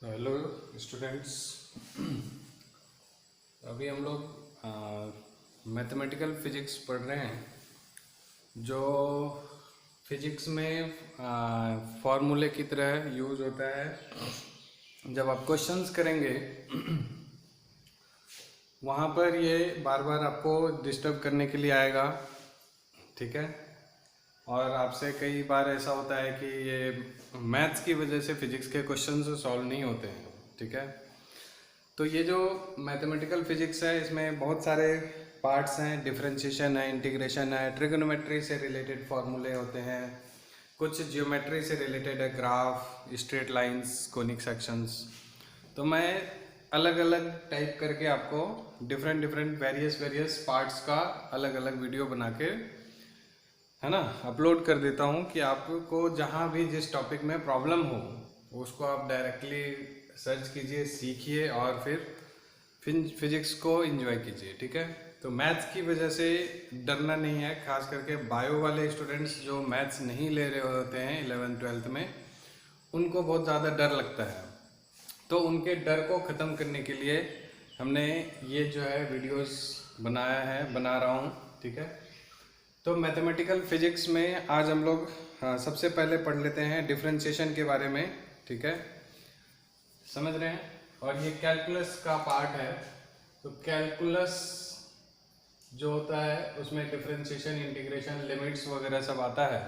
Hello students. अभी हम लोग मैथमेटिकल फिजिक्स पढ़ रहे हैं, जो फिजिक्स में फॉर्मूले की तरह यूज़ होता है। जब आप क्वेश्चंस करेंगे वहाँ पर ये बार बार आपको डिस्टर्ब करने के लिए आएगा, ठीक है। और आपसे कई बार ऐसा होता है कि ये मैथ्स की वजह से फिजिक्स के क्वेश्चंस सॉल्व नहीं होते हैं, ठीक है। तो ये जो मैथमेटिकल फिजिक्स है, इसमें बहुत सारे पार्ट्स हैं। डिफरेंशिएशन है, इंटीग्रेशन है, ट्रिग्नोमेट्री से रिलेटेड फार्मूले होते हैं, कुछ जियोमेट्री से रिलेटेड है, graph, straight lines, conic sections. तो मैं अलग अलग टाइप करके आपको डिफरेंट वेरियस पार्ट्स का अलग अलग वीडियो बना के, है ना, अपलोड कर देता हूँ कि आपको जहाँ भी जिस टॉपिक में प्रॉब्लम हो उसको आप डायरेक्टली सर्च कीजिए, सीखिए और फिर फिजिक्स को एंजॉय कीजिए, ठीक है। तो मैथ्स की वजह से डरना नहीं है, खास करके बायो वाले स्टूडेंट्स जो मैथ्स नहीं ले रहे होते हैं 11th-12th में, उनको बहुत ज़्यादा डर लगता है। तो उनके डर को ख़त्म करने के लिए हमने ये जो है वीडियोस बना रहा हूँ, ठीक है। तो मैथमेटिकल फिजिक्स में आज हम लोग सबसे पहले पढ़ लेते हैं डिफरेंशिएशन के बारे में, ठीक है। समझ रहे हैं। और ये कैलकुलस का पार्ट है। तो कैलकुलस जो होता है उसमें डिफरेंशिएशन, इंटीग्रेशन, लिमिट्स वगैरह सब आता है,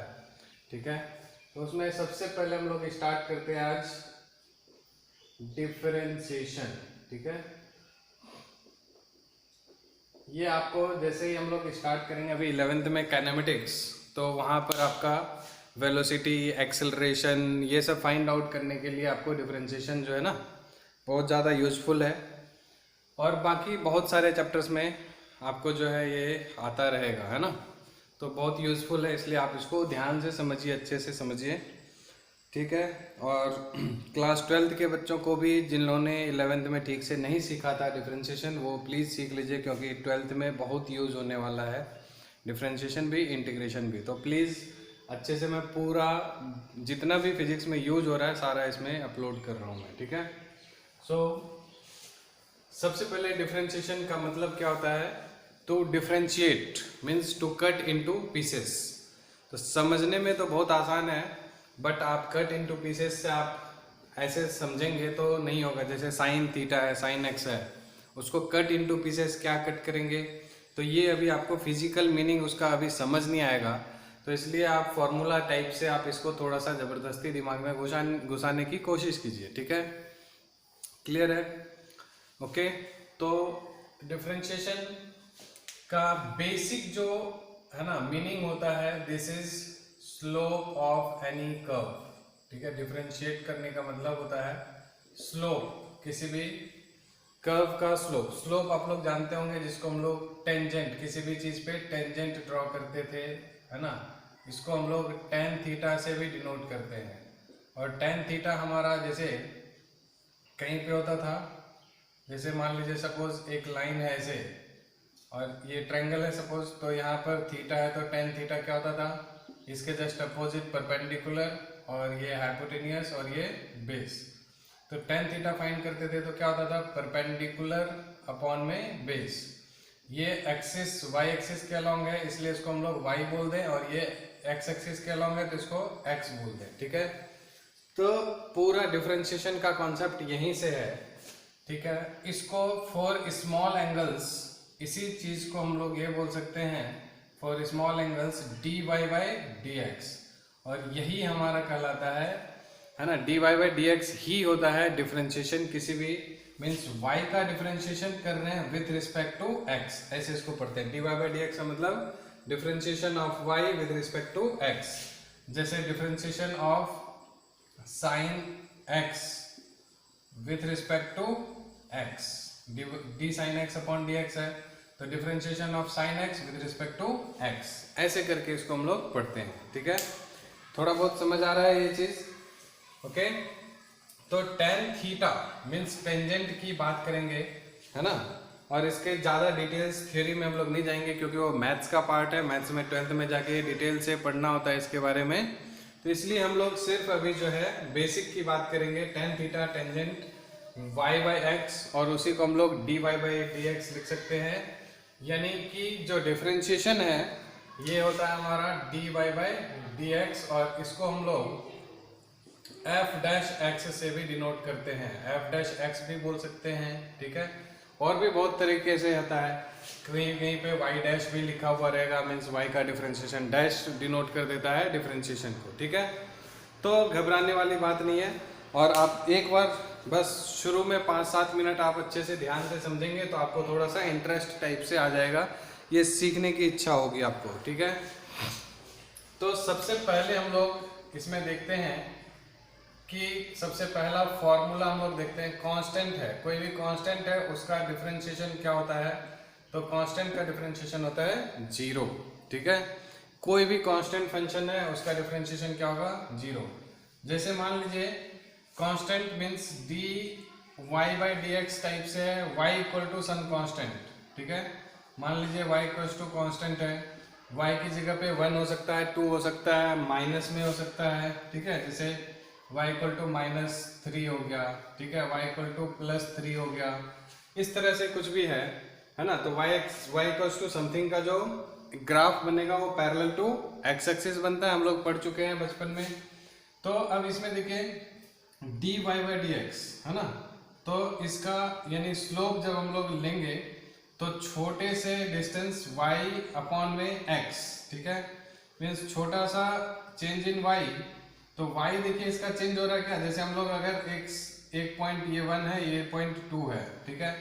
ठीक है। तो उसमें सबसे पहले हम लोग स्टार्ट करते हैं आज डिफरेंशिएशन, ठीक है। ये आपको जैसे ही हम लोग स्टार्ट करेंगे अभी 11th में काइनेमेटिक्स, तो वहाँ पर आपका वेलोसिटी, एक्सेलरेशन, ये सब फाइंड आउट करने के लिए आपको डिफरेंशिएशन जो है ना बहुत ज़्यादा यूज़फुल है। और बाकी बहुत सारे चैप्टर्स में आपको जो है ये आता रहेगा, है ना। तो बहुत यूज़फुल है, इसलिए आप इसको ध्यान से समझिए, अच्छे से समझिए, ठीक है। और क्लास 12th के बच्चों को भी, जिन लोगों ने 11th में ठीक से नहीं सीखा था डिफरेंशिएशन, वो प्लीज़ सीख लीजिए, क्योंकि 12th में बहुत यूज़ होने वाला है डिफरेंशिएशन भी, इंटीग्रेशन भी। तो प्लीज़ अच्छे से मैं पूरा जितना भी फिजिक्स में यूज हो रहा है सारा इसमें अपलोड कर रहा हूँ मैं, ठीक है। सो सबसे पहले डिफरेंशिएशन का मतलब क्या होता है। To differentiate means to cut into pieces. तो समझने में तो बहुत आसान है, बट आप कट इनटू पीसेस से आप ऐसे समझेंगे तो नहीं होगा। जैसे साइन थीटा है, साइन एक्स है, उसको कट इनटू पीसेस क्या कट करेंगे, तो ये अभी आपको फिजिकल मीनिंग उसका अभी समझ नहीं आएगा। तो इसलिए आप फॉर्मूला टाइप से आप इसको थोड़ा सा ज़बरदस्ती दिमाग में घुसाने की कोशिश कीजिए, ठीक है। क्लियर है, ओके। तो डिफरेंशिएशन का बेसिक जो है ना मीनिंग होता है, this is slope of any curve, ठीक है। डिफरेंशिएट करने का मतलब होता है स्लोप, किसी भी कर्व का स्लोप। स्लोप आप लोग जानते होंगे, जिसको हम लोग टेंजेंट, किसी भी चीज पे टेंजेंट ड्रॉ करते थे, है ना। इसको हम लोग tan थीटा से भी डिनोट करते हैं। और tan थीटा हमारा जैसे कहीं पे होता था, जैसे मान लीजिए सपोज एक लाइन है ऐसे और ये ट्रायंगल है सपोज, तो यहाँ पर थीटा है, तो tan थीटा क्या होता था, इसके जस्ट अपोजिट परपेंडिकुलर, और ये हाइपोटेनियस और ये बेस। तो tan थीटा फाइंड करते थे तो क्या होता था, परपेंडिकुलर अपॉन में बेस। ये एक्सिस वाई एक्सिस के अलॉन्ग है, इसलिए इसको हम लोग वाई बोल दें, और ये एक्स एक्सिस के अलॉन्ग है तो इसको एक्स बोल दें, ठीक है। तो पूरा डिफरेंशिएशन का कॉन्सेप्ट यहीं से है, ठीक है। इसको फॉर स्मॉल एंगल्स, इसी चीज को हम लोग ये बोल सकते हैं for small angles D Y by D X, और यही हमारा कहलाता है ना, D Y by D X ही होता है डिफरेंशिएशन। किसी भी मीन्स y का डिफरेंशिएशन कर रहे हैं विथ रिस्पेक्ट टू x, ऐसे इसको पढ़ते हैं। D Y by D X का मतलब differentiation of y with respect to x। जैसे differentiation of sine x with respect to x, D sine x upon D X है, तो differentiation of sine x with respect to x, ऐसे करके इसको हम लोग पढ़ते हैं, ठीक है। थोड़ा बहुत समझ आ रहा है ये चीज, ओके। तो tan थीटा मीन्स टेंजेंट की बात करेंगे, है ना। और इसके ज़्यादा डिटेल्स थ्योरी में हम लोग नहीं जाएंगे, क्योंकि वो मैथ्स का पार्ट है। मैथ्स में 12th में जाके डिटेल से पढ़ना होता है इसके बारे में, तो इसलिए हम लोग सिर्फ अभी जो है बेसिक की बात करेंगे, tan theta tangent y by x, और उसी को हम लोग dy बाई डी एक्स लिख सकते हैं। यानी कि जो डिफरेंशिएशन है ये होता है हमारा dy बाई डी एक्स, और इसको हम लोग f डैश x से भी डिनोट करते हैं, f डैश x भी बोल सकते हैं, ठीक है। और भी बहुत तरीके से होता है, कहीं कहीं पे y डैश भी लिखा हुआ रहेगा, मीन्स y का डिफरेंशिएशन डैश डिनोट कर देता है डिफरेंशिएशन को, ठीक है। तो घबराने वाली बात नहीं है, और आप एक बार बस शुरू में 5-7 मिनट आप अच्छे से ध्यान से समझेंगे तो आपको थोड़ा सा इंटरेस्ट टाइप से आ जाएगा, ये सीखने की इच्छा होगी आपको, ठीक है। तो सबसे पहले हम लोग इसमें देखते हैं कि सबसे पहला फॉर्मूला हम लोग देखते हैं, कांस्टेंट है, कोई भी कांस्टेंट है उसका डिफरेंशिएशन क्या होता है, तो कांस्टेंट का डिफरेंशिएशन होता है 0, ठीक है। कोई भी कांस्टेंट फंक्शन है उसका डिफरेंशिएशन क्या होगा, 0। जैसे मान लीजिए constant means D Y by D X type से है, y equal to some constant, ठीक है। मान लीजिए y इक्वल टू कांस्टेंट है, y की जगह पे 1 हो सकता है, 2 हो सकता है, माइनस में हो सकता है, ठीक है। जैसे y इक्वल टू -3 हो गया, ठीक है, y इक्वल टू +3 हो गया, इस तरह से कुछ भी है ना। तो y इक्वल टू समथिंग का जो ग्राफ बनेगा वो पैरेलल टू x एक्सिस बनता है, हम लोग पढ़ चुके हैं बचपन में। तो अब इसमें देखिए dy बाई डी एक्स है ना, तो इसका यानी स्लोप जब हम लोग लेंगे तो छोटे से डिस्टेंस y अपॉन में x, ठीक है, मीन्स छोटा सा चेंज इन y, तो y देखिए इसका चेंज हो रहा है क्या, जैसे हम लोग अगर एक पॉइंट ये 1 है, ये पॉइंट 2 है, ठीक है,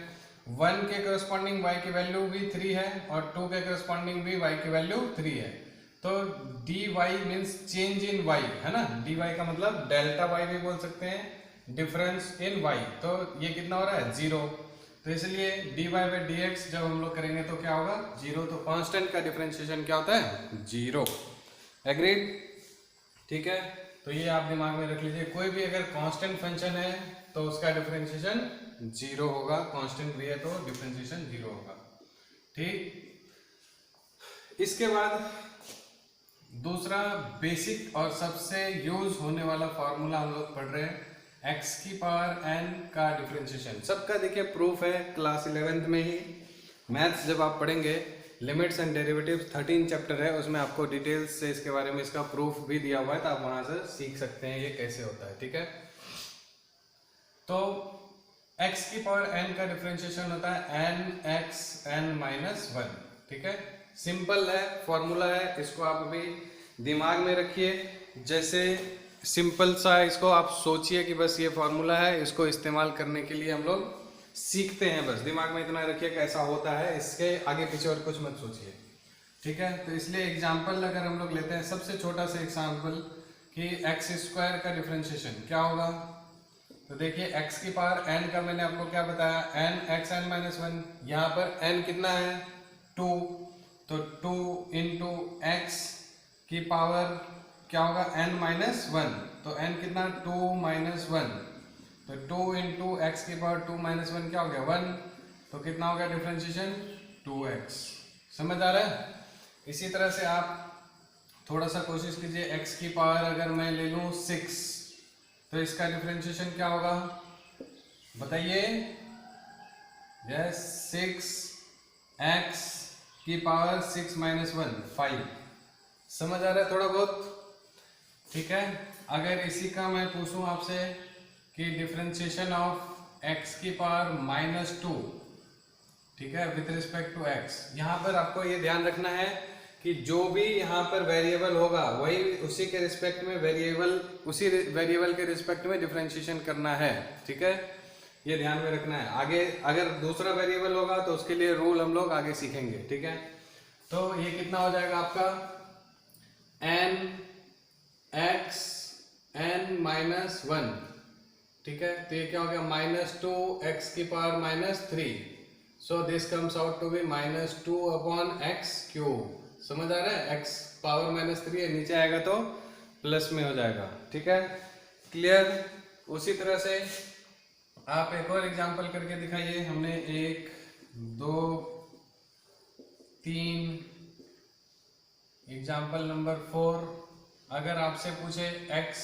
1 के करस्पॉन्डिंग y की वैल्यू भी 3 है और 2 के करस्पॉन्डिंग भी y की वैल्यू 3 है। तो dy means change in y है ना, dy का मतलब डेल्टा y भी बोल सकते हैं, डिफरेंस इन y, तो ये कितना हो रहा है 0। तो इसलिए dy बाई डी एक्स जब हम लोग करेंगे तो क्या होगा 0, तो कांस्टेंट का डिफरेंशिएशन क्या होता है 0। एग्रीड, ठीक है। तो ये आप दिमाग में रख लीजिए, कोई भी अगर कांस्टेंट फंक्शन है तो उसका डिफरेंशिएशन 0 होगा, कांस्टेंट भी है तो डिफरेंशिएशन 0 होगा, ठीक। इसके बाद दूसरा बेसिक और सबसे यूज होने वाला फॉर्मूला हम लोग पढ़ रहे हैं, x की पावर n का डिफरेंशिएशन। सबका देखिए प्रूफ है क्लास 11th में ही, मैथ्स जब आप पढ़ेंगे लिमिट्स एंड डेरिवेटिव्स 13 चैप्टर है, उसमें आपको डिटेल्स से इसके बारे में इसका प्रूफ भी दिया हुआ है, तो आप वहां से सीख सकते हैं ये कैसे होता है, ठीक है। तो x की पावर n का डिफरेंशिएशन होता है n(x n-1), ठीक है। सिंपल है, फॉर्मूला है, इसको आप अभी दिमाग में रखिए। जैसे सिंपल सा इसको आप सोचिए कि बस ये फॉर्मूला है, इसको इस्तेमाल करने के लिए हम लोग सीखते हैं, बस दिमाग में इतना रखिए कैसा होता है, इसके आगे पीछे और कुछ मत सोचिए, ठीक है। तो इसलिए एग्जाम्पल अगर हम लोग लेते हैं, सबसे छोटा सा एग्जाम्पल कि x² का डिफरेंशिएशन क्या होगा, तो देखिए x की पावर n का मैंने आपको क्या बताया, n(x n-1), यहाँ पर n कितना है 2, तो 2 इंटू x की पावर क्या होगा n-1, तो n कितना 2 - 1, तो 2 इंटू एक्स की पावर 2 - 1 क्या हो गया 1, तो कितना हो गया डिफरेंशिएशन 2x। समझ आ रहा है। इसी तरह से आप थोड़ा सा कोशिश कीजिए, x की पावर अगर मैं ले लूँ 6, तो इसका डिफरेंशिएशन क्या होगा बताइए, यस 6x की पावर 6 - 1 5। समझ आ रहा है थोड़ा बहुत, ठीक है। अगर इसी का मैं पूछूं आपसे कि डिफरेंशिएशन ऑफ x की पावर -2, ठीक है, विथ रिस्पेक्ट टू x, यहाँ पर आपको ये ध्यान रखना है कि जो भी यहाँ पर वेरिएबल होगा वही उसी के रिस्पेक्ट में उसी वेरिएबल के रिस्पेक्ट में डिफरेंशिएशन करना है, ठीक है, ये ध्यान में रखना है। आगे अगर दूसरा वेरिएबल होगा तो उसके लिए रूल हम लोग आगे सीखेंगे, ठीक है। तो ये कितना हो जाएगा आपका n(x n-1), ठीक है, तो ये क्या हो गया -2x की power -3, so this comes out to be -2/x³। समझ आ रहा है, x पावर -3 है, नीचे आएगा तो प्लस में हो जाएगा, ठीक है, क्लियर। उसी तरह से आप एक और एग्जांपल करके दिखाइए, हमने 1 2 3 एग्जांपल नंबर 4 अगर आपसे पूछे x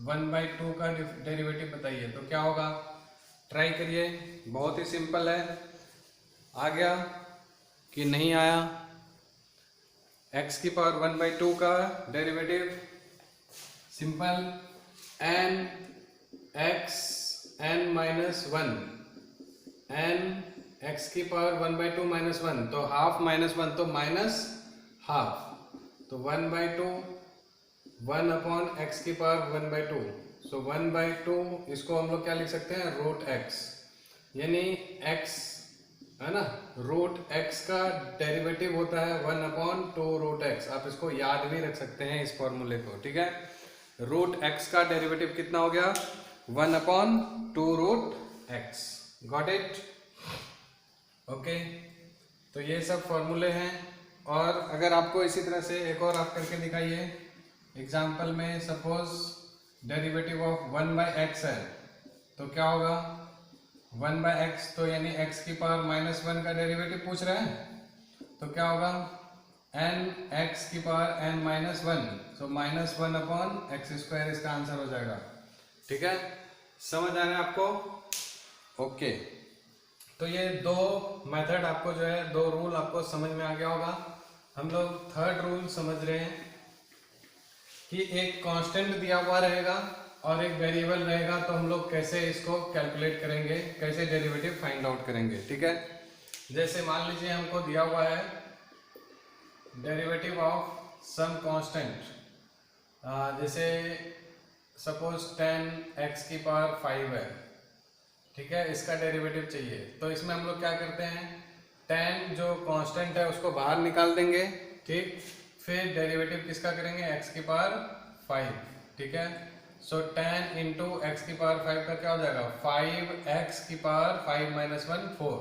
1/2 का डेरिवेटिव बताइए तो क्या होगा? ट्राई करिए, बहुत ही सिंपल है। आ गया कि नहीं आया? x की पावर 1/2 का derivative simple n x n minus 1 n x की पावर 1/2 माइनस 1 तो हाफ माइनस 1 तो माइनस हाफ, तो 1/2 1 अपॉन x की पावर 1/2, सो 1/2 इसको हम लोग क्या लिख सकते हैं? रूट x, यानी x है ना, रूट x का डेरिवेटिव होता है 1/2 रूट x। आप इसको याद भी रख सकते हैं इस फॉर्मूले को, ठीक है। रूट x का डेरिवेटिव कितना हो गया? 1/2 root x। Got it? Okay, तो ये सब फॉर्मूले हैं। और अगर आपको इसी तरह से एक और आप करके दिखाइए एग्जाम्पल में, सपोज डेरिवेटिव ऑफ 1/x है तो क्या होगा? 1/x तो यानी x की पावर -1 का डेरिवेटिव पूछ रहे हैं तो क्या होगा? n x की पावर n माइनस 1, सो -1 अपॉन x², इसका आंसर हो जाएगा। ठीक है, समझ आ रहा है आपको? ओके, तो ये दो मेथड आपको जो है, दो रूल आपको समझ में आ गया होगा। हम लोग थर्ड रूल समझ रहे हैं कि एक कांस्टेंट दिया हुआ रहेगा और एक वेरिएबल रहेगा, तो हम लोग कैसे इसको कैलकुलेट करेंगे, कैसे डेरिवेटिव फाइंड आउट करेंगे। ठीक है, जैसे मान लीजिए हमको दिया हुआ है डेरिवेटिव ऑफ सम कांस्टेंट, जैसे सपोज 10x की पावर 5 है, ठीक है, इसका डेरिवेटिव चाहिए। तो इसमें हम लोग क्या करते हैं, 10 जो कांस्टेंट है उसको बाहर निकाल देंगे, ठीक, फिर डेरिवेटिव किसका करेंगे? x की पावर 5, ठीक है। सो 10 इंटू एक्स की पावर 5 का क्या हो जाएगा? 5x की पावर 5 माइनस 1 4,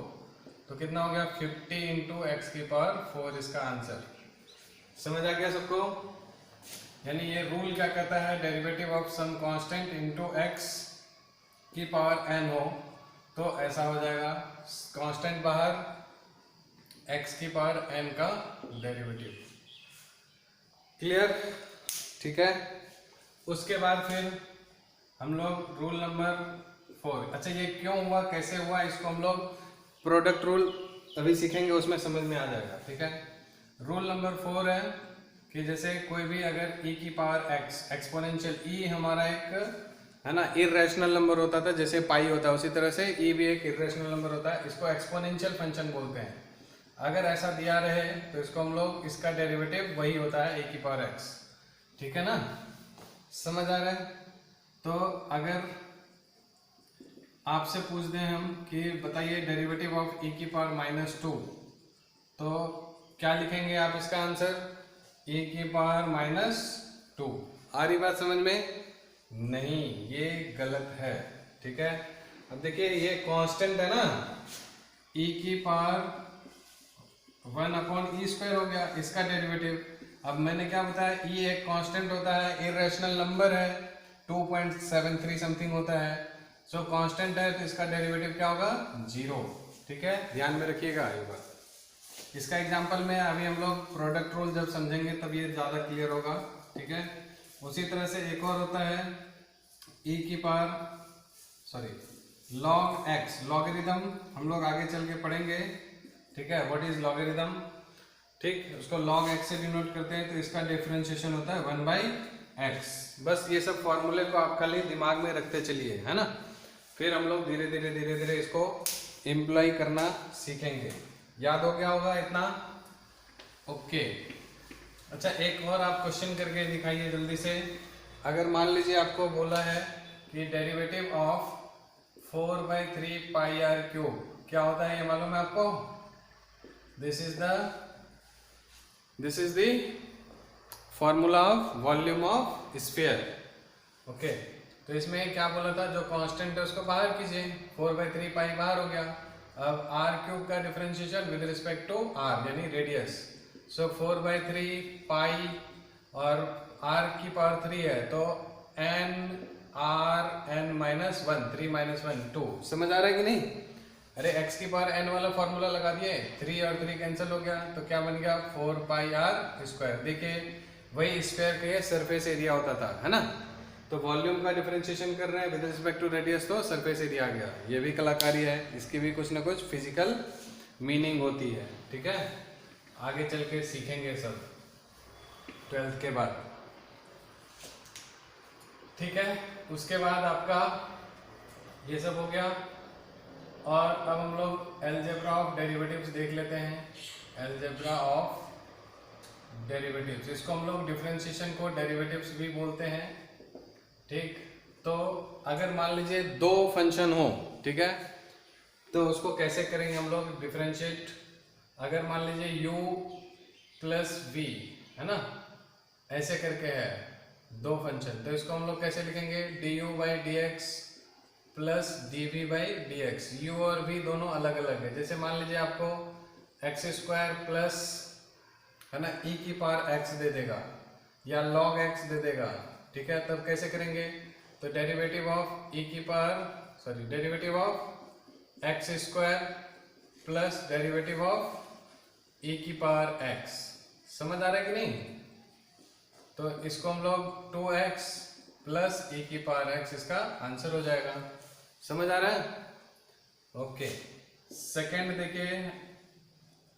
तो कितना हो गया? 50 इंटू एक्स की पावर 4 इसका आंसर। समझ आ गया सबको? यानी ये रूल क्या कहता है, derivative of some constant into x की पावर n हो तो ऐसा हो जाएगा, कांस्टेंट बाहर, x की पावर n का डेरिवेटिव। क्लियर? ठीक है, उसके बाद फिर हम लोग रूल नंबर 4, अच्छा ये क्यों हुआ, कैसे हुआ, इसको हम लोग प्रोडक्ट रूल अभी सीखेंगे, उसमें समझ में आ जाएगा। ठीक है, रूल नंबर 4 है कि जैसे कोई भी अगर e की पावर x, एक्सपोनेंशियल e हमारा एक है ना इरेशनल नंबर होता था, जैसे पाई होता है, उसी तरह से e भी एक इरेशनल नंबर होता है, इसको एक्सपोनेंशियल फंक्शन बोलते हैं। अगर ऐसा दिया रहे तो इसको हम लोग, इसका डेरिवेटिव वही होता है e की पावर x। ठीक है ना, समझ आ रहा है? तो अगर आपसे पूछ दें हम कि बताइए डेरिवेटिव ऑफ e की पावर -2, तो क्या लिखेंगे आप इसका आंसर? e की पावर -2। आ रही बात समझ में? नहीं, ये गलत है। ठीक है, अब देखिए ये कांस्टेंट है ना, e की पावर 1/e² हो गया इसका डेरिवेटिव। अब मैंने क्या बताया, e एक कांस्टेंट होता है, इरेशनल नंबर है, 2.73 समथिंग होता है, सो कांस्टेंट है तो इसका डेरिवेटिव क्या होगा? 0। ठीक है, ध्यान में रखिएगा ये बात। इसका एग्जांपल में अभी हम लोग प्रोडक्ट रूल जब समझेंगे तब ये ज़्यादा क्लियर होगा। ठीक है, उसी तरह से एक और होता है e की पावर log x, लॉगरिदम हम लोग आगे चल के पढ़ेंगे। ठीक है, व्हाट इज लॉगरिदम, ठीक, उसको log x से डिनोट करते हैं, तो इसका डिफरेंशिएशन होता है 1/x। बस ये सब फॉर्मूले को आप खाली दिमाग में रखते चलिए, है ना, फिर हम लोग धीरे धीरे इसको एम्प्लॉय करना सीखेंगे। याद हो गया होगा इतना? ओके, अच्छा एक और आप क्वेश्चन करके दिखाइए जल्दी से। अगर मान लीजिए आपको बोला है कि derivative of 4/3 pi r cube क्या होता है, ये मालूम है आपको? This is the formula of volume of sphere. Okay, तो इसमें क्या बोला था, जो कांस्टेंट है उसको बाहर कीजिए, 4/3 पाई बाहर हो गया। अब r क्यूब का differentiation with respect to r यानी रेडियस, सो 4/3 पाई और r की पावर 3 है तो n r n minus 1, 3 minus 1 2। समझ आ रहा है कि नहीं? अरे x की पावर n वाला फॉर्मूला लगा दिए, 3 और 3 कैंसिल हो गया, तो क्या बन गया? 4 पाई r स्क्वायर। देखिए वही स्क्वायर का सरफेस एरिया होता था, है ना। तो वॉल्यूम का डिफरेंशिएशन कर रहे हैं विद रिस्पेक्ट टू रेडियस, तो सरफेस एरिया आ गया। ये भी कलाकारी है, इसकी भी कुछ ना कुछ फिजिकल मीनिंग होती है, ठीक है। आगे चल के सीखेंगे सब 12th के बाद, ठीक है। उसके बाद आपका ये सब हो गया। और अब हम लोग अलजेब्रा ऑफ डेरिवेटिव्स देख लेते हैं। अलजेब्रा ऑफ डेरिवेटिव्स, इसको हम लोग डिफरेंशिएशन को डेरिवेटिव्स भी बोलते हैं, ठीक। तो अगर मान लीजिए दो फंक्शन हो, ठीक है, तो उसको कैसे करेंगे हम लोग डिफरेंशिएट। अगर मान लीजिए u प्लस v, है ना, ऐसे करके है दो फंक्शन, तो इसको हम लोग कैसे लिखेंगे, du by D X plus D V by D X. U और v दोनों अलग अलग है। जैसे मान लीजिए आपको एक्स स्क्वायर प्लस, है ना, e की पावर x दे देगा या log x दे देगा, ठीक है, तब कैसे करेंगे, तो डेरिवेटिव ऑफ e की power derivative of x square plus derivative of e की पावर x। समझ आ रहा है कि नहीं। तो इसको हम लोग 2x प्लस e की पावर x, इसका आंसर हो जाएगा। समझ आ रहा है, ओके। सेकंड देखिए,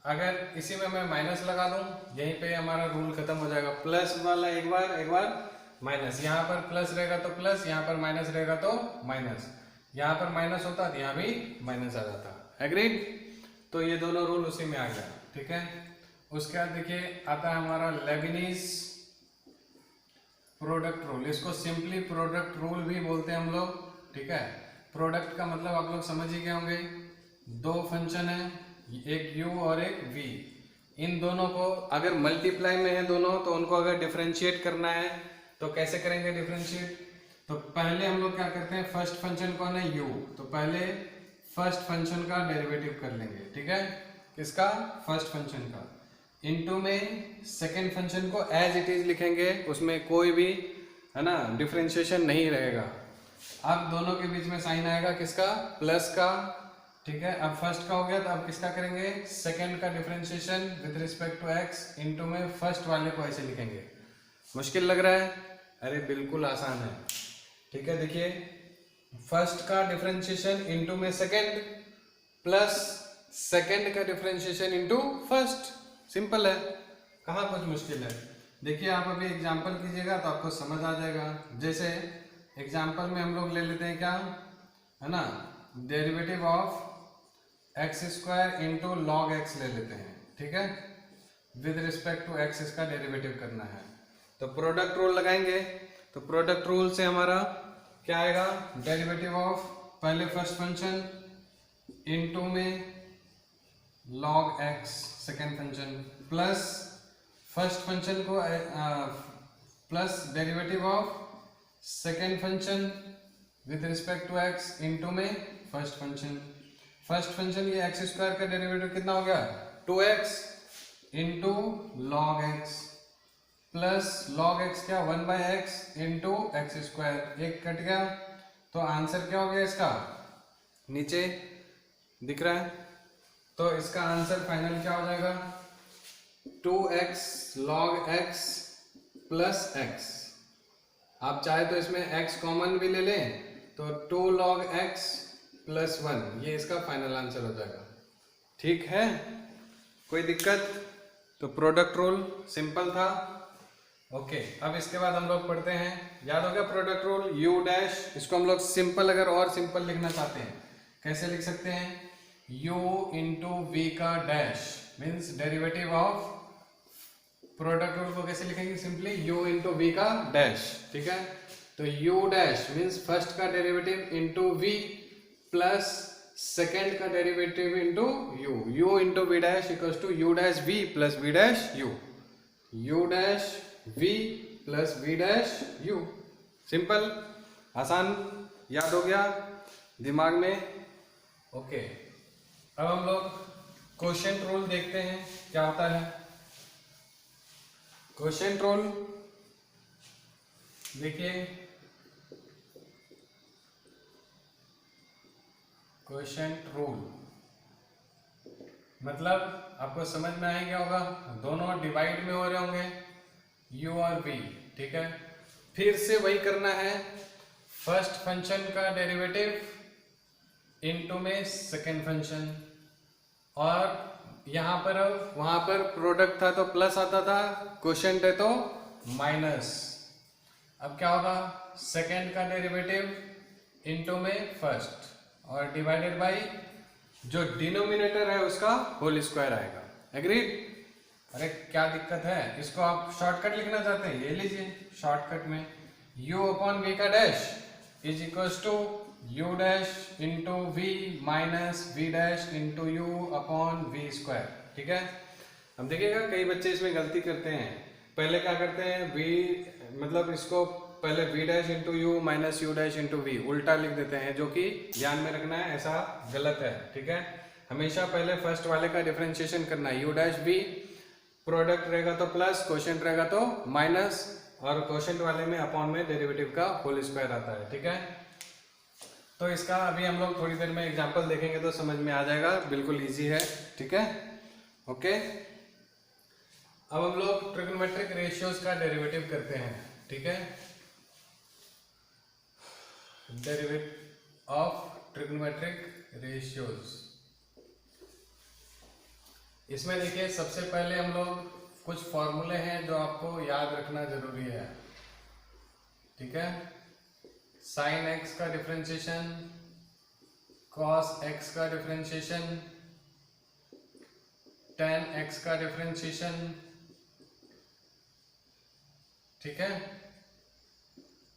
अगर इसी में मैं माइनस लगा दूं, यहीं पे हमारा रूल खत्म हो जाएगा। प्लस वाला एक बार माइनस, यहाँ पर प्लस रहेगा तो प्लस, यहाँ पर माइनस रहेगा तो माइनस। यहाँ पर माइनस होता तो यहाँ भी माइनस आ जाता। एग्रीड। तो ये दोनों रूल उसी में आ गया, ठीक है। उसके बाद देखिए आता है हमारा लेबनीज प्रोडक्ट रूल। इसको सिंपली प्रोडक्ट रूल भी बोलते हैं हम लोग, ठीक है। प्रोडक्ट का मतलब आप लोग समझ ही गए होंगे, दो फंक्शन है, एक u और एक v, इन दोनों को अगर मल्टीप्लाई में है दोनों, तो उनको अगर डिफरेंशिएट करना है तो कैसे करेंगे डिफरेंशिएट। तो पहले हम लोग क्या करते हैं, फर्स्ट फंक्शन कौन है u, तो पहले फर्स्ट फंक्शन का डेरिवेटिव कर लेंगे, ठीक है, किसका, फर्स्ट फंक्शन का, इनटू में सेकेंड फंक्शन को एज इट इज लिखेंगे, उसमें कोई भी, है ना, डिफरेंशिएशन नहीं रहेगा। अब दोनों के बीच में साइन आएगा किसका, प्लस का, ठीक है। अब फर्स्ट का हो गया, तो अब किसका करेंगे, सेकंड का differentiation with respect to x, into में फर्स्ट वाले को ऐसे लिखेंगे। मुश्किल लग रहा है, अरे बिल्कुल आसान है, ठीक है। देखिए फर्स्ट का डिफरेंशिएशन इनटू में सेकंड प्लस सेकंड का डिफरेंशिएशन इनटू फर्स्ट, सिंपल है, कहाँ कुछ मुश्किल है। देखिए आप अभी एग्जांपल कीजिएगा तो आपको समझ आ जाएगा। जैसे एग्जांपल में हम लोग ले लेते हैं क्या, है ना, derivative of x square into log x ले लेते हैं, ठीक है, विद रिस्पेक्ट टू एक्स इसका डेरिवेटिव करना है। तो प्रोडक्ट रूल लगाएंगे, तो प्रोडक्ट रूल से हमारा क्या आएगा, डेरिवेटिव ऑफ पहले फर्स्ट फंक्शन इनटू में log x second function plus first function को plus derivative of second function with respect to x into में फर्स्ट फंक्शन। फर्स्ट फंक्शन ये एक्स स्क्वायर का डेरिवेटिव कितना हो गया, 2x into log X plus log X क्या 1/x into X square, एक cut गया, तो आंसर क्या हो गया इसका, नीचे दिख रहा है। तो इसका आंसर फाइनल क्या हो जाएगा, 2x log x plus x। आप चाहे तो इसमें x कॉमन भी ले लें, तो 2 log x प्लस 1, ये इसका फाइनल आंसर हो जाएगा, ठीक है, कोई दिक्कत। तो प्रोडक्ट रूल सिंपल था, ओके। अब इसके बाद हम लोग पढ़ते हैं, याद हो गया प्रोडक्ट रूल, u डैश, इसको हम लोग सिंपल, अगर और सिंपल लिखना चाहते हैं कैसे लिख सकते हैं, u इंटू वी का dash means derivative of, product rule को कैसे लिखेंगे, सिंपली u इंटू वी का डैश, ठीक है। तो u डैश मीन्स फर्स्ट का derivative into v plus second का derivative into u, u into V dash equals to u dash v plus v dash u, u dash v plus v dash u। Simple, आसान, याद हो गया दिमाग में, okay. अब हम लोग क्वोशिएंट रूल देखते हैं क्या होता है। क्वोशिएंट रूल देखिए, क्वोशिएंट रूल मतलब आपको समझ में आ गया होगा, दोनों डिवाइड में हो रहे होंगे, u और v, ठीक है। फिर से वही करना है, फर्स्ट फंक्शन का डेरिवेटिव इनटू में सेकेंड फंक्शन, और यहाँ पर अब वहां पर प्रोडक्ट था तो प्लस आता था, क्वोशिएंट है तो माइनस। अब क्या होगा, सेकेंड का डेरिवेटिव इनटू में फर्स्ट और डिवाइडेड बाय जो डिनोमिनेटर है उसका होल स्क्वायर आएगा। एग्रीड? अरे क्या दिक्कत है, इसको आप शॉर्टकट लिखना चाहते हैं, ये लीजिए शॉर्टकट में u अपॉन v का dash is equals to u dash into v minus v dash into u upon v square, ठीक है। अब देखिएगा कई बच्चे इसमें गलती करते हैं, पहले क्या करते हैं v मतलब इसको पहले v dash into u minus u dash into v उल्टा लिख देते हैं, जो कि ध्यान में रखना है, ऐसा गलत है, ठीक है। हमेशा पहले फर्स्ट वाले का डिफरेंशिएशन करना है, u डैश v प्रोडक्ट रहेगा तो प्लस, क्वोशिएंट रहेगा तो माइनस, और क्वोशिएंट वाले में अपॉन में डेरिवेटिव का होल स्क्वायर आता है, ठीक है। तो इसका अभी हम लोग थोड़ी देर में एग्जांपल देखेंगे तो समझ में आ जाएगा, बिल्कुल इजी है, ठीक है। ओके, अब हम लोग ट्रिग्नोमेट्रिक रेशियोज का डेरिवेटिव करते हैं, ठीक है। डेरिवेटिव ऑफ ट्रिग्नोमेट्रिक रेशियोज, इसमें देखिए सबसे पहले हम लोग कुछ फॉर्मूले हैं जो आपको याद रखना जरूरी है, ठीक है। साइन एक्स का डिफरेंशिएशन, कॉस एक्स का डिफरेंशिएशन, टेन एक्स का डिफरेंशिएशन, ठीक है।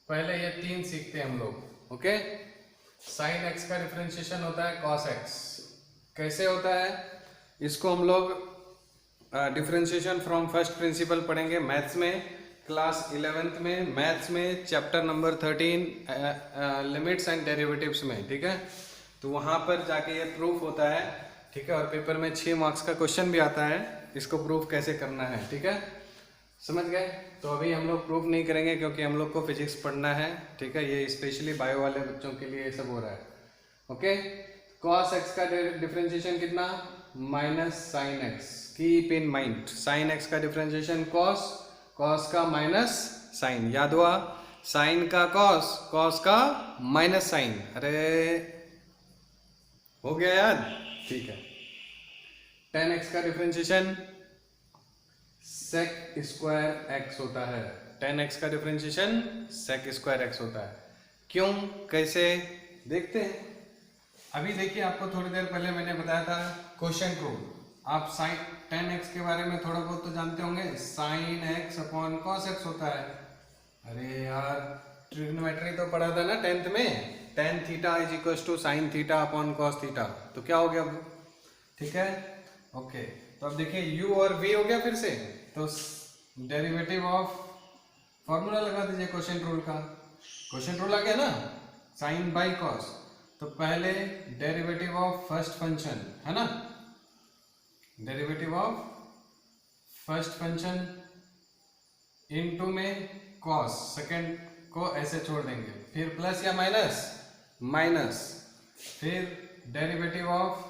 पहले ये तीन सीखते हैं हम लोग, ओके। साइन एक्स का डिफरेंशिएशन होता है कॉस एक्स, कैसे होता है इसको हम लोग डिफरेंशिएशन फ्रॉम फर्स्ट प्रिंसिपल पढ़ेंगे मैथ्स में, क्लास 11th में मैथ्स में chapter number 13 limits and derivatives में, ठीक है। तो वहाँ पर जाके ये प्रूफ होता है, ठीक है, और पेपर में 6 मार्क्स का क्वेश्चन भी आता है, इसको प्रूफ कैसे करना है, ठीक है, समझ गए। तो अभी हम लोग प्रूफ नहीं करेंगे क्योंकि हम लोग को फिजिक्स पढ़ना है, ठीक है, ये स्पेशली बायो वाले बच्चों के लिए ये सब हो रहा है, ओके। कॉस एक्स का डिफरेंशिएशन कितना, minus sine x, keep in mind, sign x का डिफरेंशिएशन कॉस, कॉस का माइनस साइन, याद हुआ, साइन का कॉस, कॉस का माइनस साइन, अरे हो गया याद, ठीक है। टेन एक्स का डिफरेंशिएशन सेक स्क्वायर एक्स होता है, टेन एक्स का डिफरेंशिएशन सेक स्क्वायर एक्स होता है, क्यों, कैसे, देखते हैं। अभी देखिए आपको थोड़ी देर पहले मैंने बताया था क्वोशिएंट रूल, आप साइन टेन एक्स के बारे में थोड़ा बहुत तो जानते होंगे, sine x upon cos x होता है। अरे यार ट्रिग्नोमेट्री तो पढ़ा था ना 10th में, tan theta is equal to sine theta upon cos theta, तो क्या हो गया अब, ठीक है, ओके। तो अब देखिए u और v हो गया फिर से, तो डेरिवेटिव ऑफ, फॉर्मूला लगा दीजिए क्वोशिएंट रूल का, क्वोशिएंट रूल आ गया ना, साइन बाई कॉस, तो पहले डेरिवेटिव ऑफ फर्स्ट फंक्शन है ना, derivative of first function into में कॉस, सेकंड को ऐसे छोड़ देंगे, फिर प्लस या माइनस, माइनस, फिर डेरिवेटिव ऑफ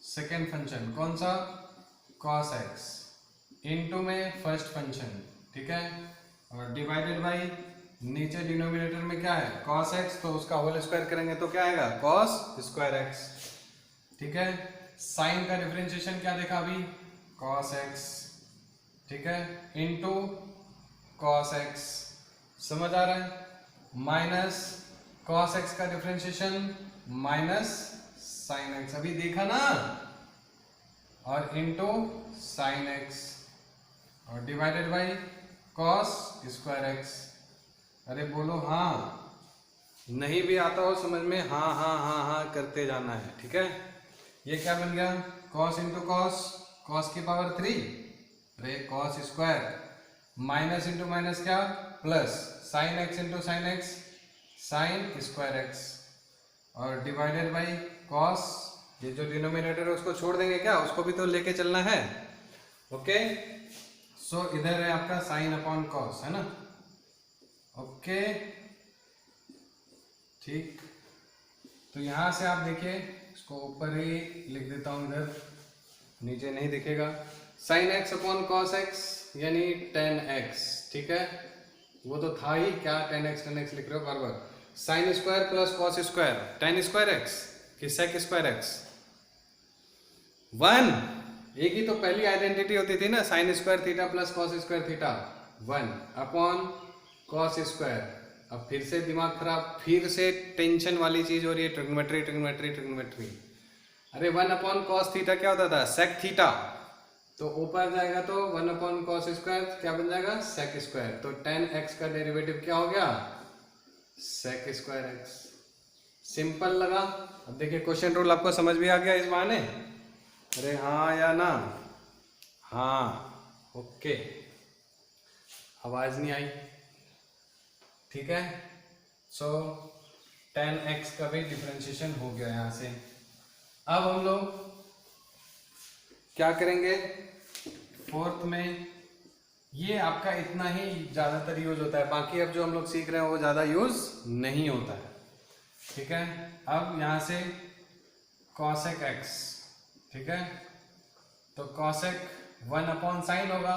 सेकंड फंक्शन कौन सा, कॉस एक्स, इनटू में फर्स्ट फंक्शन, ठीक है, और डिवाइडेड बाई नीचे डिनोमिनेटर में क्या है कॉस एक्स, तो उसका होल स्क्वायर करेंगे तो क्या आएगा कॉस स्क्वायर एक्स, ठीक है। साइन का डिफरेंशिएशन क्या देखा अभी, कॉस एक्स, ठीक है, इनटू कॉस एक्स, समझ आ रहा है, माइनस कॉस एक्स का डिफरेंशिएशन माइनस साइन एक्स, अभी देखा ना, और इनटू साइन एक्स, और divided by cos square x. अरे बोलो हाँ, नहीं भी आता हो समझ में, हाँ हाँ हाँ हाँ करते जाना है, ठीक है। ये क्या बन गया, कॉस इंटू कॉस, कॉस की पावर 3, अरे cos square, minus into minus क्या plus, sine x into sine X, sine square X, और डिवाइडेड बाई कॉस, ये जो डिनोमिनेटर है उसको छोड़ देंगे क्या, उसको भी तो लेके चलना है, ओके। सो इधर है आपका साइन अपॉन कॉस, है ना, ओके, ठीक। तो यहां से आप देखिए, इसको ऊपर ही लिख देता हूं, इधर नीचे नहीं दिखेगा, sine x upon cos x यानी टेन एक्स, ठीक है, वो तो था ही, क्या टेन एक्स लिख रहे हो बार बार। Sine square plus cos square, tan square X कि सेक स्क्वायर एक्स, वन, एक ही तो पहली आइडेंटिटी होती थी ना, sine square theta plus cos square theta, one upon cos square. अब फिर से दिमाग खराब, फिर से टेंशन वाली चीज हो रही है, ट्रिग्नोमेट्री ट्रिग्नोमेट्री ट्रिग्नोमेट्री। अरे वन अपॉन कॉस थीटा क्या होता था, सेक थीटा, तो ऊपर जाएगा तो वन अपॉन कॉस स्क्वायर क्या बन जाएगा, सेक स्क्वायर। तो टेन एक्स का डेरिवेटिव क्या हो गया, सेक स्क्वायर एक्स। सिंपल लगा। अब देखिए क्वेश्चन रूल आपको समझ भी आ गया इस बहाने, अरे हाँ या ना, हाँ, ओके, आवाज नहीं आई, ठीक है। सो टेन एक्स का भी डिफरेंशिएशन हो गया यहाँ से। अब हम लोग क्या करेंगे फोर्थ में, ये आपका इतना ही ज़्यादातर यूज होता है, बाकी अब जो हम लोग सीख रहे हैं वो ज़्यादा यूज नहीं होता है, ठीक है। अब यहाँ से कॉसेक एक्स, ठीक है, तो कॉसेक वन अपॉन साइन होगा,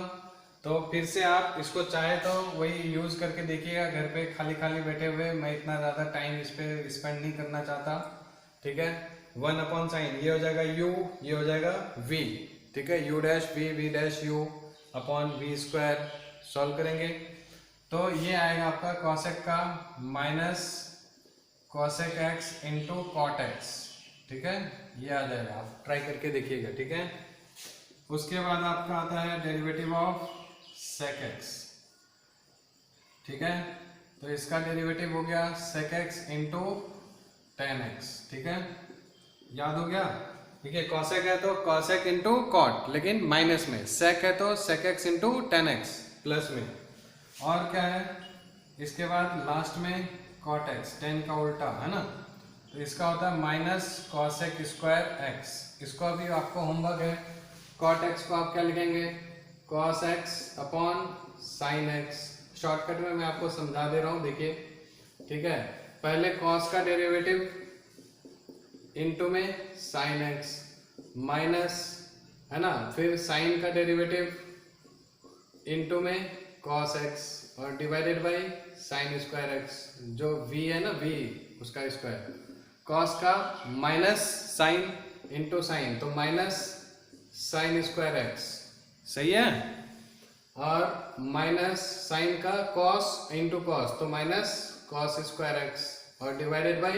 तो फिर से आप इसको चाहे तो वही यूज करके देखिएगा घर पे, खाली खाली बैठे हुए, मैं इतना ज़्यादा टाइम इस पे स्पेंड नहीं करना चाहता, ठीक है। वन अपॉन साइन ये हो जाएगा u, ये हो जाएगा v, ठीक है, u dash v, v dash u upon v square. Solve करेंगे तो ये आएगा आपका कॉसेक का minus cosec x into cot x, ठीक है, ये आ जाएगा, आप ट्राई करके देखिएगा, ठीक है। उसके बाद आपका आता है डेरिवेटिव ऑफ सेक एक्स, ठीक है, तो इसका डेरिवेटिव हो गया sec x into tan x, ठीक है, याद हो गया। ठीक है, कॉसेक है तो कॉसेक इंटू कॉट, लेकिन माइनस में, सेक है तो sec x into tan x plus में, और क्या है इसके बाद लास्ट में कॉट एक्स, टेन का उल्टा है ना, तो इसका होता है माइनस कॉसेक स्क्वायर एक्स। इसको अभी आपको होमवर्क है, कॉट एक्स को आप क्या लिखेंगे, cos x upon sine x. Shortcut में मैं आपको समझा दे रहा हूँ, देखिए, ठीक है, पहले कॉस का डेरिवेटिव इनटू में साइन एक्स माइनस, है ना, फिर साइन का डेरिवेटिव इनटू में कॉस एक्स और divided by sine square x, जो v है ना, v उसका स्क्वायर, कॉस का माइनस साइन इनटू साइन, तो माइनस साइन स्क्वायर एक्स, सही है, और माइनस साइन का कॉस इनटू कॉस, तो माइनस कॉस स्क्वायर एक्स और divided by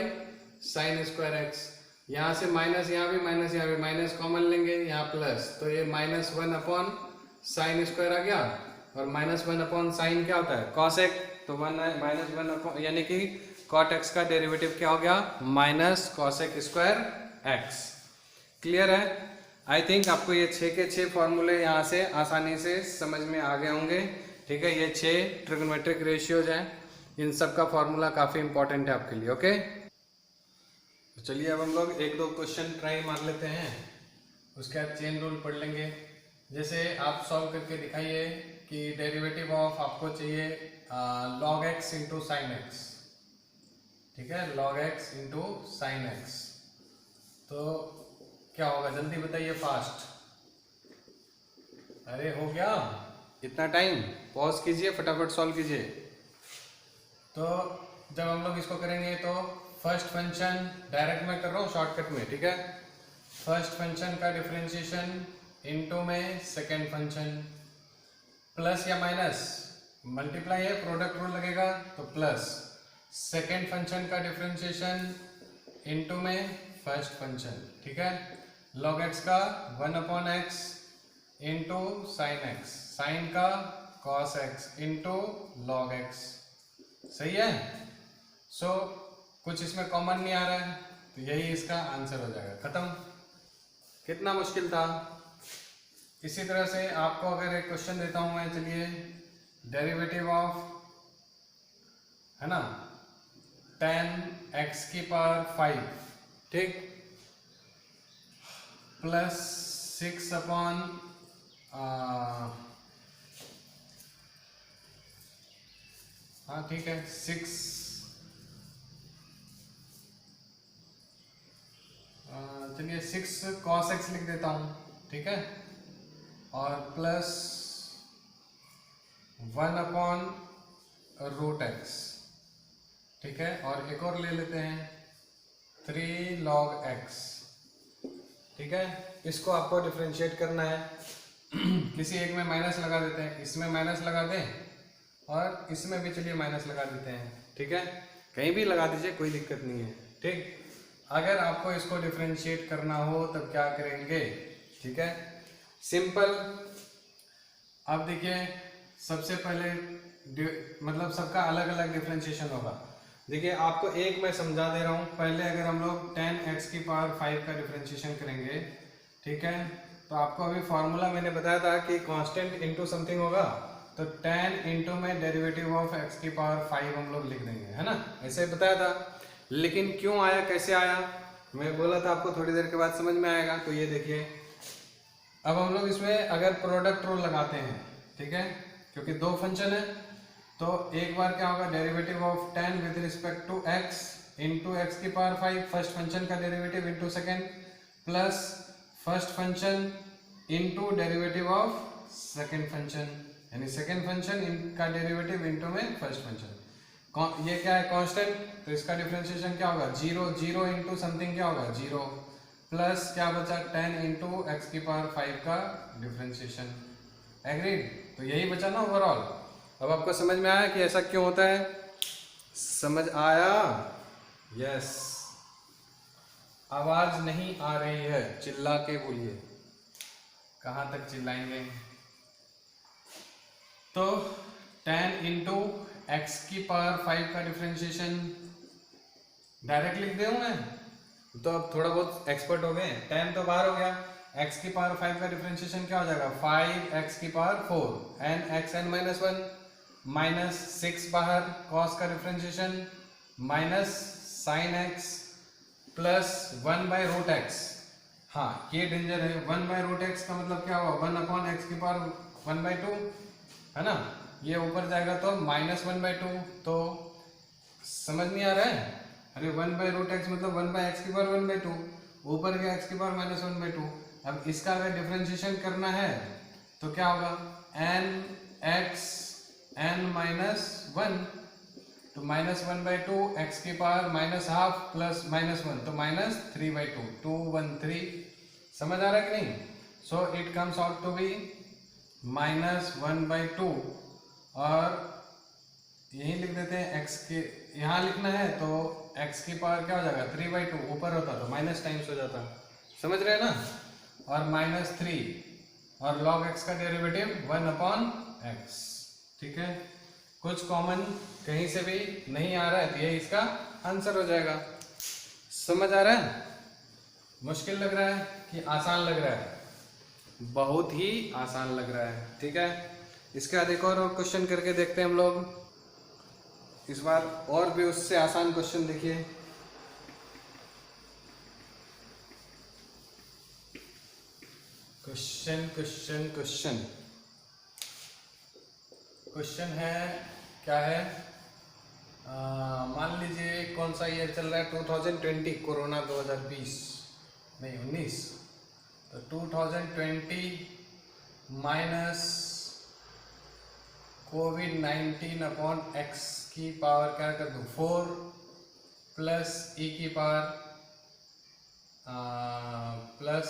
sine square x. यहाँ से माइनस, यहाँ भी माइनस, यहाँ भी माइनस कॉमन लेंगे, यहाँ प्लस, तो ये minus one upon sine square आ गया, और माइनस वन अपॉन साइन क्या होता है, कॉसेक, तो वन माइनस वन अपॉन, यानी कि कॉट एक्स का डेरिवेटिव क्या हो गया, minus cosec square X. Clear है? आई थिंक आपको ये 6 के 6 फॉर्मूले यहाँ से आसानी से समझ में आ गए होंगे, ठीक है। ये 6 ट्रिग्नोमेट्रिक रेशियोज हैं, इन सब का फॉर्मूला काफ़ी इंपॉर्टेंट है आपके लिए, ओके। तो चलिए अब हम लोग एक दो क्वेश्चन ट्राई मार लेते हैं, उसके बाद चेन रूल पढ़ लेंगे। जैसे आप सॉल्व करके दिखाइए कि डेरिवेटिव ऑफ आपको चाहिए log x into sine x, ठीक है, log x into sine x, तो क्या होगा जल्दी बताइए, फास्ट। अरे हो गया, इतना टाइम, पॉज कीजिए, फटाफट सॉल्व कीजिए। तो जब हम लोग इसको करेंगे तो फर्स्ट फंक्शन, डायरेक्ट मैं कर रहा हूँ शॉर्टकट में, ठीक है, फर्स्ट फंक्शन का डिफरेंशिएशन इनटू में सेकंड फंक्शन, प्लस या माइनस, मल्टीप्लाई है, प्रोडक्ट रूल लगेगा तो प्लस, सेकंड फंक्शन का डिफरेंशिएशन इनटू में फर्स्ट फंक्शन, ठीक है, लॉग एक्स का one upon X into sine X, sine का cos X into log X, सही है। सो कुछ इसमें कॉमन नहीं आ रहा है, तो यही इसका आंसर हो जाएगा, खत्म। कितना मुश्किल था। इसी तरह से आपको अगर एक क्वेश्चन देता हूं मैं, चलिए, डेरिवेटिव ऑफ, है ना, 10x की पावर 5, ठीक, प्लस 6 अपॉन हाँ ठीक है 6, चलिए 6 cos x लिख देता हूँ, ठीक है, और प्लस 1/√x, ठीक है। और एक और ले लेते हैं 3 log x, ठीक है। इसको आपको डिफरेंशिएट करना है। किसी एक में माइनस लगा देते हैं, इसमें माइनस लगा दें और इसमें भी चलिए माइनस लगा देते हैं, ठीक है। कहीं भी लगा दीजिए, कोई दिक्कत नहीं है, ठीक। अगर आपको इसको डिफरेंशिएट करना हो तब क्या करेंगे, ठीक है, सिंपल। अब देखिए सबसे पहले मतलब सबका अलग अलग डिफरेंशिएशन होगा। देखिए आपको एक मैं समझा दे रहा हूँ। पहले अगर हम लोग 10x⁵ का डिफरेंशिएशन करेंगे, ठीक है, तो आपको अभी फॉर्मूला मैंने बताया था कि कांस्टेंट इनटू समथिंग होगा, तो 10 इंटू में डेरिवेटिव ऑफ x⁵ हम लोग लिख देंगे, है ना, ऐसे बताया था। लेकिन क्यों आया, कैसे आया, मैं बोला था आपको थोड़ी देर के बाद समझ में आएगा। तो ये देखिए अब हम लोग इसमें अगर प्रोडक्ट रूल लगाते हैं, ठीक है, क्योंकि दो फंक्शन है, तो एक बार क्या होगा, derivative of 10 with respect to x into x⁵, first function का derivative into second, plus first function into derivative of second function, यानी सेकेंड फंक्शन का डेरिवेटिव इंटू में फर्स्ट फंक्शन। ये क्या है, कांस्टेंट, तो इसका डिफरेंशिएशन क्या होगा, 0 इंटू समथिंग क्या होगा, 0, प्लस क्या बचा 10 इंटू x⁵ का डिफरेंशिएशन। एग्रीड, तो यही बचा ना ओवरऑल। अब आपको समझ में आया कि ऐसा क्यों होता है, समझ आया, यस। आवाज नहीं आ रही है, चिल्ला के बोलिए, कहाँ तक चिल्लाएंगे। तो 10 इंटू x⁵ का डिफरेंशिएशन डायरेक्ट लिख दूं मैं, तो अब थोड़ा बहुत एक्सपर्ट हो गए। 10 तो बाहर हो गया, x⁵ का डिफरेंशिएशन क्या हो जाएगा, 5x⁴ n xn-1 माइनस 6 बाहर, cos का differentiation minus sin x plus 1/√x। हाँ ये डेंजर है, 1/√x का मतलब क्या हुआ, 1/x⁴ 1/2, है ना। ये ऊपर जाएगा तो -1/2, तो समझ नहीं आ रहा है। अरे 1/√x मतलब 1/x⁴ 1/2, ऊपर गया x⁴ -1/2। अब इसका अगर डिफरेंशिएशन करना है तो क्या होगा, n x n-1, तो -1/2 x⁵ -½ प्लस -1, तो -3/2, 213। समझ आ रहा है कि नहीं। So it comes out to be -1/2, और यही लिख देते हैं x के, यहाँ लिखना है तो x⁵ क्या हो जाएगा, 3/2, ऊपर होता तो माइनस टाइम्स हो जाता, समझ रहे हैं ना, और -3, और log x का डेरिवेटिव 1/x, ठीक है। कुछ कॉमन कहीं से भी नहीं आ रहा है तो ये इसका आंसर हो जाएगा। समझ आ रहा है, मुश्किल लग रहा है कि आसान लग रहा है, बहुत ही आसान लग रहा है, ठीक है। इसके बाद एक और क्वेश्चन करके देखते हैं हम लोग, इस बार और भी उससे आसान क्वेश्चन देखिए। क्वेश्चन है, क्या है, मान लीजिए कौन सा ईयर चल रहा है, 2020, कोरोना 2020 नहीं 19, तो 2020 माइनस COVID-19/x की पावर क्या कर दूँ, 4 प्लस e⁻, प्लस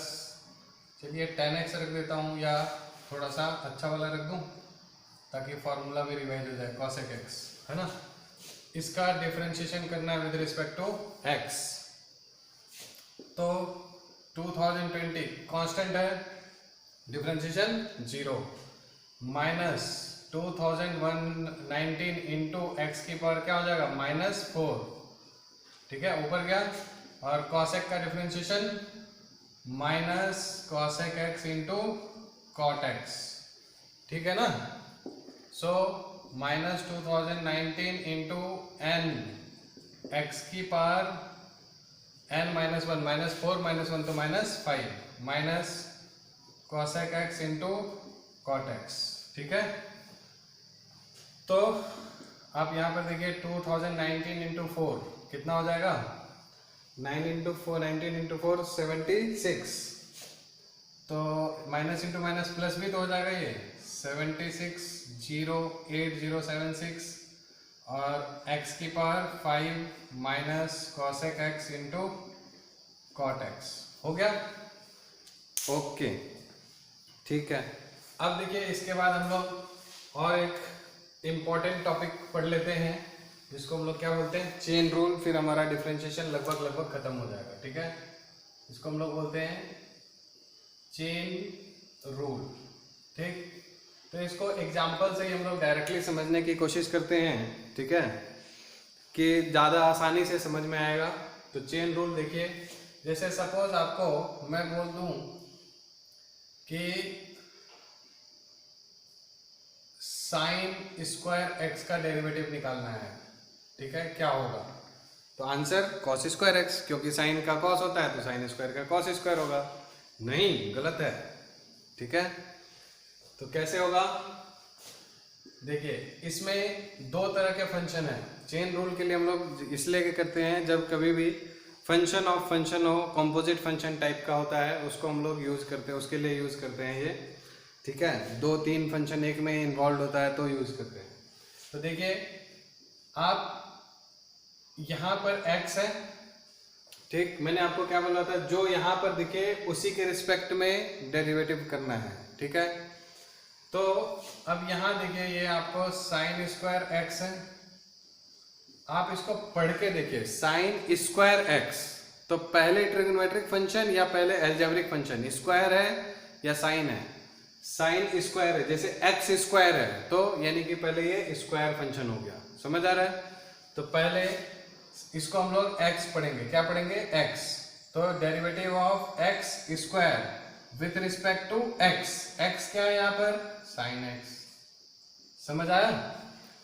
चलिए 10x रख देता हूँ, या थोड़ा सा अच्छा वाला रख दूँ ताकि फॉर्मूला भी रिवाइज हो जाए, cosec x, है ना। इसका डिफरेंशिएशन करना है विद रिस्पेक्ट टू x। तो 2020 कांस्टेंट है, डिफरेंशिएशन 0, माइनस 2019 इंटू एक्स की पावर क्या हो जाएगा, -4, ठीक है, ऊपर गया, और cosec का differentiation minus cosec x into cot x, ठीक है ना। So minus 2019 into n x की पावर n-1, -4 -1 तो -5, minus cosec x into cot x, ठीक है। तो आप यहाँ पर देखिए 2019 इंटू 4 कितना हो जाएगा, 19 इंटू 4 76, तो माइनस इंटू माइनस प्लस भी तो हो जाएगा ये 76,08076 और x की power 5 minus cosec x into cot x हो गया। ओके ठीक है। अब देखिए इसके बाद हम लोग और एक इम्पॉर्टेंट टॉपिक पढ़ लेते हैं जिसको हम लोग क्या बोलते हैं, चेन रूल। फिर हमारा डिफरेंशिएशन लगभग खत्म हो जाएगा। ठीक है, इसको हम लोग बोलते हैं चेन रूल। ठीक, तो इसको एग्जाम्पल से ही हम लोग डायरेक्टली समझने की कोशिश करते हैं। ठीक है, कि ज़्यादा आसानी से समझ में आएगा। तो चेन रूल देखिए, जैसे सपोज आपको मैं बोल दूं कि साइन स्क्वायर एक्स का डेरिवेटिव निकालना है। ठीक है, क्या होगा? तो आंसर कॉस स्क्वायर एक्स, क्योंकि साइन का कॉस होता है तो साइन स्क्वायर का कॉस स्क्वायर होगा। नहीं, गलत है। ठीक है, तो कैसे होगा? देखिए इसमें दो तरह के फंक्शन है। चेन रूल के लिए हम लोग इसलिए करते हैं जब कभी भी फंक्शन ऑफ फंक्शन हो, कॉम्पोजिट फंक्शन टाइप का होता है, उसको हम लोग यूज करते हैं, उसके लिए यूज करते हैं ये। ठीक है, 2-3 फंक्शन एक में इन्वॉल्व होता है तो यूज करते हैं। तो देखिए आप यहाँ पर x है। ठीक, मैंने आपको क्या बोला था, जो यहाँ पर दिखे उसी के रिस्पेक्ट में डेरिवेटिव करना है। ठीक है, तो अब यहाँ देखिए ये आपको साइन स्क्वायर एक्स है। आप इसको पढ़ के देखिए, साइन स्क्वायर एक्स, तो पहले ट्रिग्नोमेट्रिक फंक्शन या पहले अलजेब्रिक फंक्शन, स्क्वायर है या साइन है? साइन स्क्वायर है। जैसे एक्स स्क्वायर है तो यानी कि पहले ये स्क्वायर फंक्शन हो गया। समझ आ रहा है? तो पहले इसको हम लोग x पढ़ेंगे। क्या पढ़ेंगे? x। तो derivative of x square with respect to x। x क्या है यहाँ पर? Sine x। समझ आया?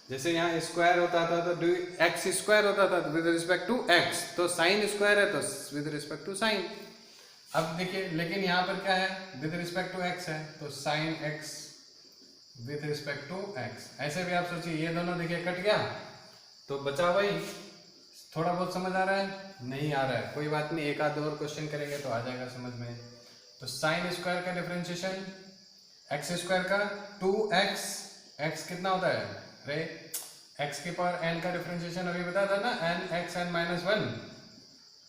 जैसे यहाँ स्क्वायर होता था तो x स्क्वायर होता था विद रिस्पेक्ट टू x, तो साइन स्क्वायर है तो विद रिस्पेक्ट टू साइन। अब देखिए लेकिन यहाँ पर क्या है? विद रिस्पेक्ट टू x है तो sine x with respect to x। ऐसे भी आप सोचिए, ये दोनों देखिए कट गया तो बचा वही। थोड़ा बहुत समझ आ रहा है? नहीं आ रहा है, कोई बात नहीं, एक आध और क्वेश्चन करेंगे तो आ जाएगा समझ में। तो साइन स्क्वायर का डिफरेंशिएशन एक्स स्क्वायर का 2x, x कितना होता है? अरे x की पावर n का डिफरेंशिएशन अभी बताया था ना, n x n माइनस 1।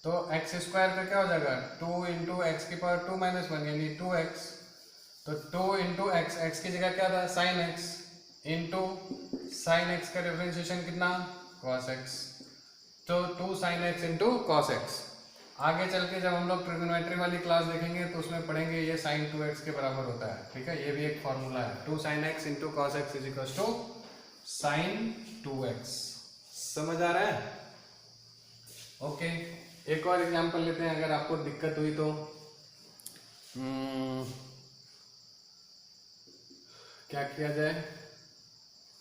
तो x स्क्वायर का क्या हो जाएगा? 2 इंटू एक्स की पावर 2 माइनस 1 यानी 2x। तो 2 इंटू एक्स, एक्स की जगह क्या था? Sine x into sine x का डिफरेंशिएशन कितना? cos x। तो 2 sine x into cos x. आगे चल के जब हम लोग ट्रिग्नोमेट्री वाली क्लास देखेंगे तो उसमें पढ़ेंगे ये साइन 2x के बराबर होता है। ठीक है, ये भी एक फॉर्मूला है। 2 sine x into cos x is equal to sine 2x। समझ आ रहा है? ओके, एक और एग्जांपल लेते हैं अगर आपको दिक्कत हुई तो। क्या किया जाए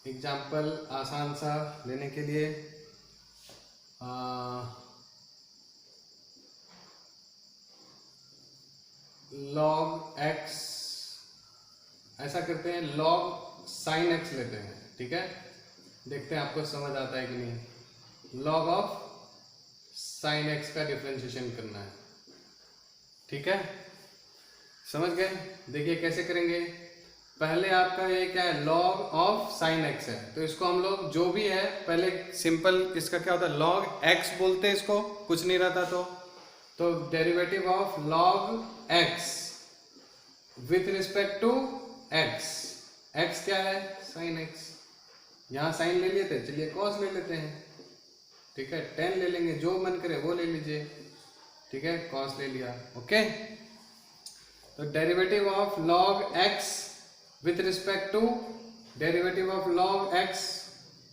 एग्जांपल आसान सा लेने के लिए? लॉग एक्स, ऐसा करते हैं लॉग साइन एक्स लेते हैं। ठीक है, देखते हैं आपको समझ आता है कि नहीं। लॉग ऑफ साइन एक्स का डिफरेंशिएशन करना है। ठीक है, समझ गए? देखिए कैसे करेंगे। पहले आपका ये क्या है? लॉग ऑफ साइन एक्स है, तो इसको हम लोग जो भी है पहले सिंपल इसका क्या होता है? लॉग एक्स बोलते हैं इसको, कुछ नहीं रहता तो derivative of log x with respect to x. X क्या है? Sine x. यहाँ साइन ले लिए थे, चलिए कॉस ले लेते हैं। ठीक है, टेन ले लेंगे, जो मन करे वो ले लीजिए। ठीक है, कॉस ले लिया। ओके, तो derivative of log x with respect to derivative of log x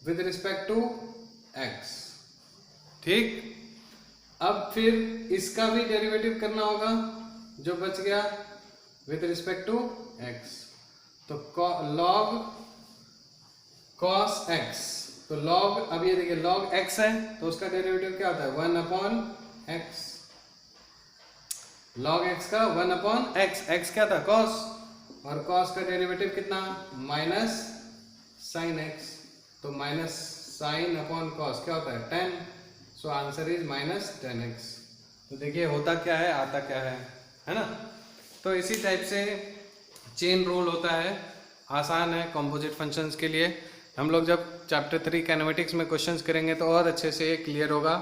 with respect to x. ठीक, अब फिर इसका भी डेरिवेटिव करना होगा जो बच गया विथ रिस्पेक्ट टू एक्स। तो लॉग कॉस एक्स, तो लॉग, अब ये देखिए लॉग एक्स है तो उसका डेरिवेटिव क्या होता है? 1 अपॉन एक्स। लॉग एक्स का 1 अपॉन एक्स, एक्स क्या था? कॉस, और कॉस का डेरिवेटिव कितना? Minus sine x. तो माइनस साइन अपॉन कॉस क्या होता है? 10। So answer is minus 10x। तो देखिए होता क्या है, आता क्या है ना? तो इसी टाइप से चेन रूल होता है, आसान है कंपोजिट फंक्शंस के लिए। हम लोग जब चैप्टर 3 काइनेमेटिक्स में क्वेश्चंस करेंगे तो और अच्छे से क्लियर होगा,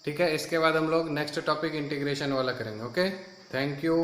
ठीक है। इसके बाद हम लोग नेक्स्ट टॉपिक इंटीग्रेशन वाला करेंगे। Okay, thank you.